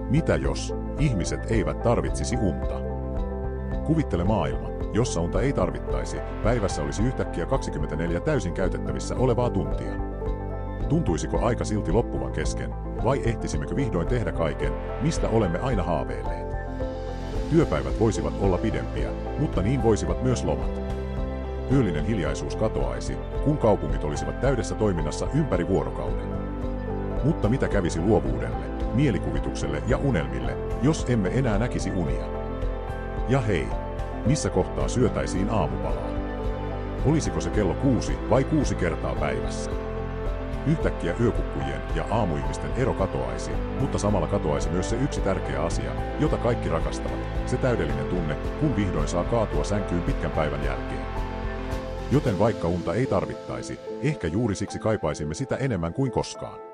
Mitä jos ihmiset eivät tarvitsisi unta? Kuvittele maailma, jossa unta ei tarvittaisi, päivässä olisi yhtäkkiä 24 täysin käytettävissä olevaa tuntia. Tuntuisiko aika silti loppuvan kesken, vai ehtisimmekö vihdoin tehdä kaiken, mistä olemme aina haaveilleet? Työpäivät voisivat olla pidempiä, mutta niin voisivat myös lomat. Yöllinen hiljaisuus katoaisi, kun kaupungit olisivat täydessä toiminnassa ympäri vuorokauden. Mutta mitä kävisi luovuudelle, mielikuvitukselle ja unelmille, jos emme enää näkisi unia? Ja hei, missä kohtaa syötäisiin aamupalaa? Olisiko se kello 6 vai 6 kertaa päivässä? Yhtäkkiä yökukkujen ja aamuihmisten ero katoaisi, mutta samalla katoaisi myös se yksi tärkeä asia, jota kaikki rakastavat, se täydellinen tunne, kun vihdoin saa kaatua sänkyyn pitkän päivän jälkeen. Joten vaikka unta ei tarvittaisi, ehkä juuri siksi kaipaisimme sitä enemmän kuin koskaan.